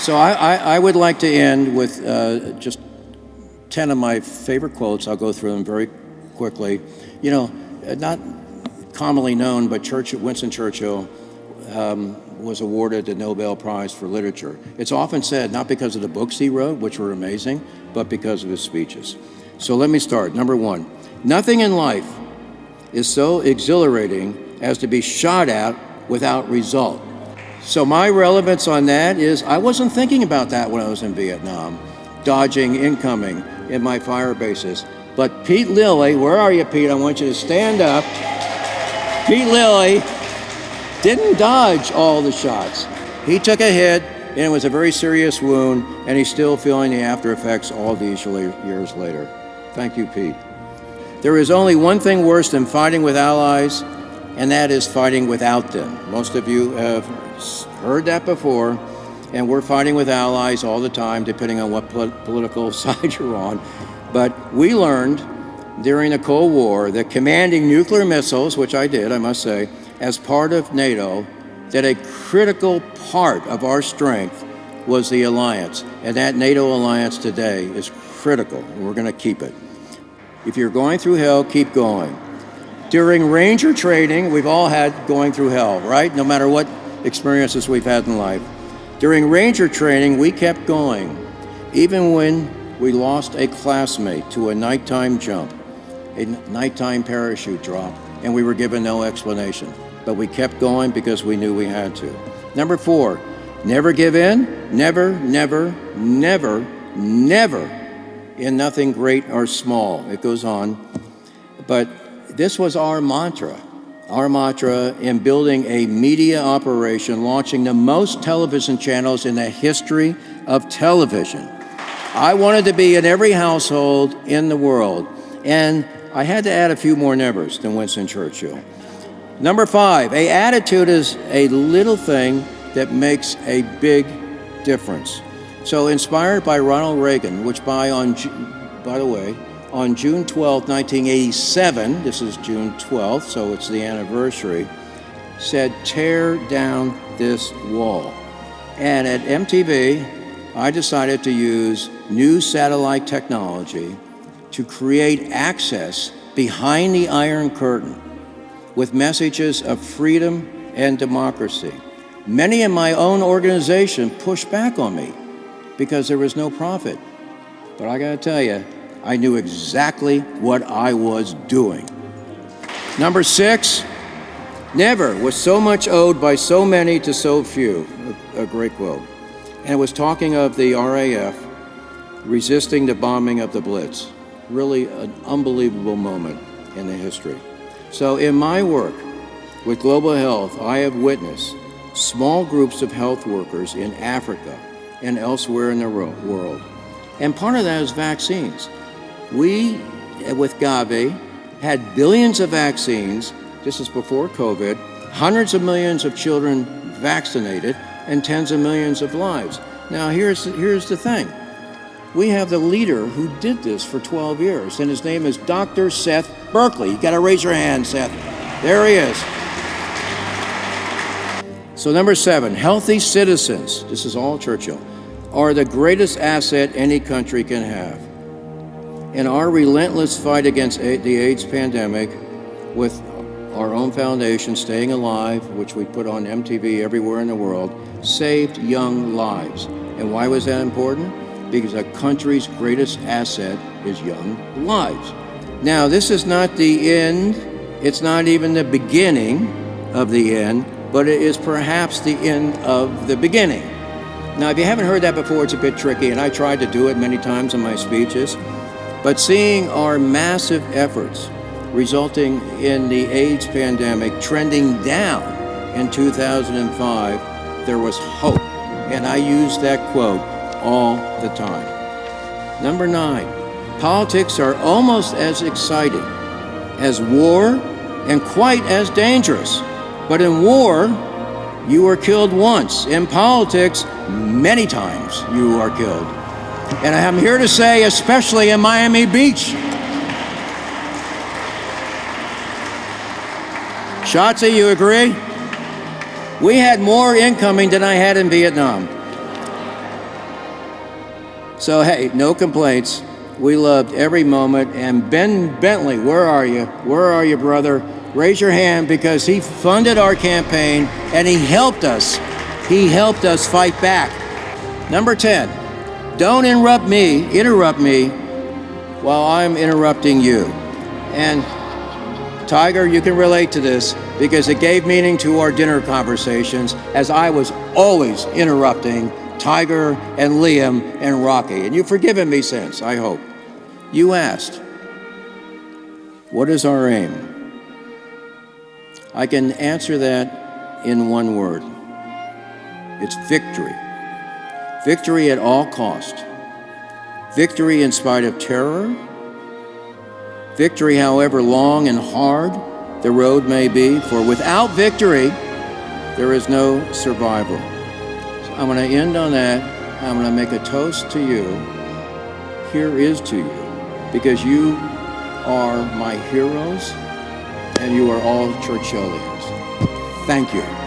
So I would like to end with just 10 of my favorite quotes. I'll go through them very quickly. You know, not commonly known, but Winston Churchill was awarded the Nobel Prize for Literature. It's often said not because of the books he wrote, which were amazing, but because of his speeches. So let me start. Number one, nothing in life is so exhilarating as to be shot at without result. So my relevance on that is I wasn't thinking about that when I was in Vietnam, dodging incoming in my fire bases. But Pete Lilly, where are you, Pete? I want you to stand up. Pete Lilly didn't dodge all the shots. He took a hit, and it was a very serious wound, and he's still feeling the after effects all these years later. Thank you, Pete. There is only one thing worse than fighting with allies, and that is fighting without them. Most of you have heard that before, and we're fighting with allies all the time, depending on what political side you're on. But we learned during the Cold War that commanding nuclear missiles, which I did, I must say, as part of NATO, that a critical part of our strength was the alliance. And that NATO alliance today is critical, and we're going to keep it. If you're going through hell, keep going. During Ranger training, we've all had going through hell, right? No matter what experiences we've had in life. During Ranger training, we kept going, even when we lost a classmate to a nighttime jump, a nighttime parachute drop, and we were given no explanation. But we kept going because we knew we had to. Number 4, never give in, never, never, never, never in nothing great or small. It goes on. But this was our mantra in building a media operation, launching the most television channels in the history of television. I wanted to be in every household in the world, and I had to add a few more nevers than Winston Churchill. Number 5, a attitude is a little thing that makes a big difference. So inspired by Ronald Reagan, which by the way, on June 12, 1987, this is June 12th, so it's the anniversary, said, tear down this wall. And at MTV, I decided to use new satellite technology to create access behind the Iron Curtain with messages of freedom and democracy. Many in my own organization pushed back on me because there was no profit. But I gotta tell you, I knew exactly what I was doing. Number 6, never was so much owed by so many to so few. A great quote. And it was talking of the RAF resisting the bombing of the Blitz. Really an unbelievable moment in the history. So in my work with global health, I have witnessed small groups of health workers in Africa and elsewhere in the world. And part of that is vaccines. We, with Gavi, had billions of vaccines. This is before COVID, hundreds of millions of children vaccinated, and tens of millions of lives. Now, here's the thing. We have the leader who did this for 12 years, and his name is Dr. Seth Berkley. You got to raise your hand, Seth. There he is. So number 7, healthy citizens, this is all Churchill, are the greatest asset any country can have. In our relentless fight against the AIDS pandemic, with our own foundation, Staying Alive, which we put on MTV everywhere in the world, saved young lives. And why was that important? Because a country's greatest asset is young lives. Now, this is not the end. It's not even the beginning of the end, but it is perhaps the end of the beginning. Now, if you haven't heard that before, it's a bit tricky, and I tried to do it many times in my speeches. But seeing our massive efforts resulting in the AIDS pandemic trending down in 2005, there was hope. And I use that quote all the time. Number 9, politics are almost as exciting as war and quite as dangerous. But in war, you are killed once. In politics, many times you are killed. And I'm here to say, especially in Miami Beach. Shotzi, you agree? We had more incoming than I had in Vietnam. So, hey, no complaints. We loved every moment. And Ben Bentley, where are you? Where are you, brother? Raise your hand, because he funded our campaign and he helped us. He helped us fight back. Number 10, don't interrupt me while I'm interrupting you. And Tiger, you can relate to this, because it gave meaning to our dinner conversations, as I was always interrupting Tiger and Liam and Rocky. And you've forgiven me since, I hope. You asked, what is our aim? I can answer that in one word. It's victory. Victory at all cost. Victory in spite of terror. Victory, however long and hard the road may be, for without victory, there is no survival. So I'm going to end on that. I'm going to make a toast to you. Here is to you, because you are my heroes, and you are all Churchillians. Thank you.